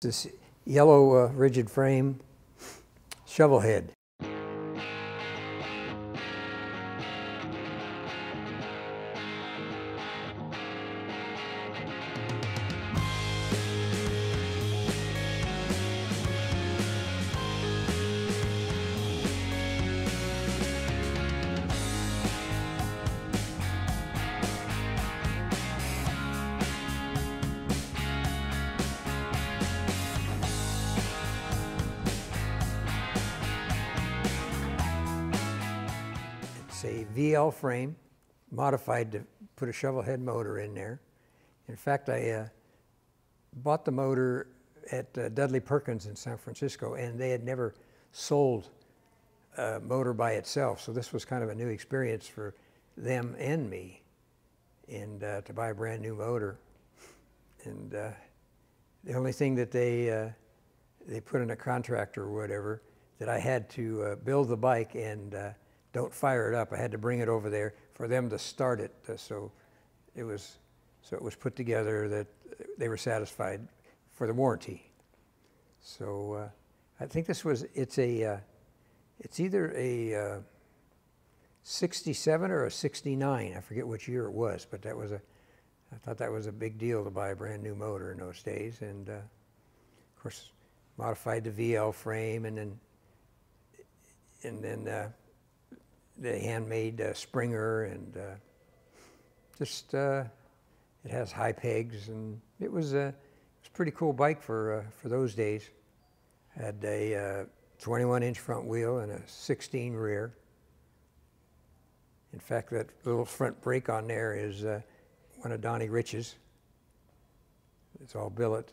This yellow rigid frame shovelhead. It's a VL frame, modified to put a shovelhead motor in there. In fact, I bought the motor at Dudley Perkins in San Francisco, and they had never sold a motor by itself, so this was kind of a new experience for them and me, and to buy a brand new motor. And the only thing that they put in a contract or whatever, that I had to build the bike and don't fire it up. I had to bring it over there for them to start it. So it was put together that they were satisfied for the warranty. So I think it's either a 67 or a 69. I forget which year it was, but I thought that was a big deal to buy a brand new motor in those days. And of course, modified the VL frame, and then the handmade Springer, and it has high pegs, and it was a pretty cool bike for those days. Had a 21-inch front wheel and a 16 rear. In fact, that little front brake on there is one of Donnie Rich's. It's all billet.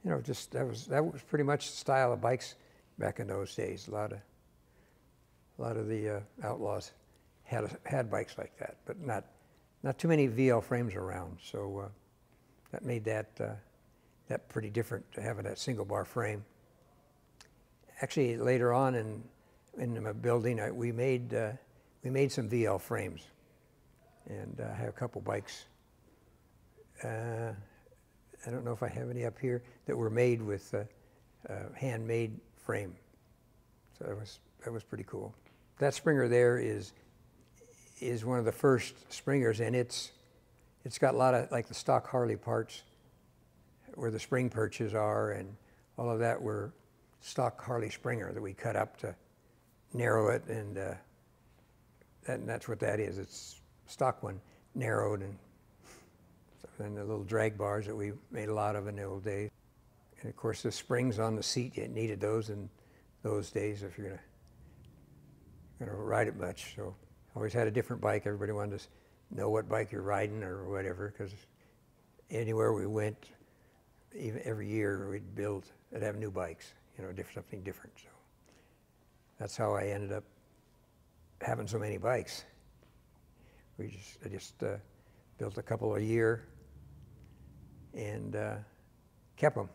You know, just that was pretty much the style of bikes back in those days. A lot of the outlaws had bikes like that, but not too many VL frames around. So that made that pretty different, to having that single bar frame. Actually, later on in my building, we made some VL frames, and I have a couple bikes. I don't know if I have any up here that were made with a handmade frame. So that was pretty cool. That Springer there is one of the first Springers, and it's got a lot of, like, the stock Harley parts where the spring perches are, and all of that were stock Harley Springer that we cut up to narrow it, and that's what that is. It's stock one narrowed, and the little drag bars that we made a lot of in the old days. And of course, the springs on the seat, you needed those in those days if you're gonna ride it much. So always had a different bike. Everybody wanted to know what bike you're riding or whatever, because anywhere we went, even every year I'd have new bikes, you know, something different. So that's how I ended up having so many bikes. I just built a couple a year and kept them.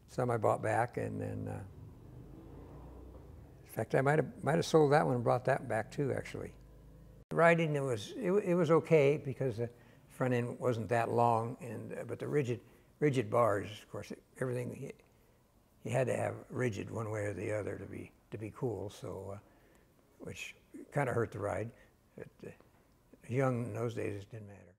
Some I bought back, and then in fact, I might have sold that one and brought that back too, actually. Riding, it was okay because the front end wasn't that long, but the rigid bars, of course, everything you had to have rigid one way or the other to be cool. So, which kind of hurt the ride. But young in those days, it didn't matter.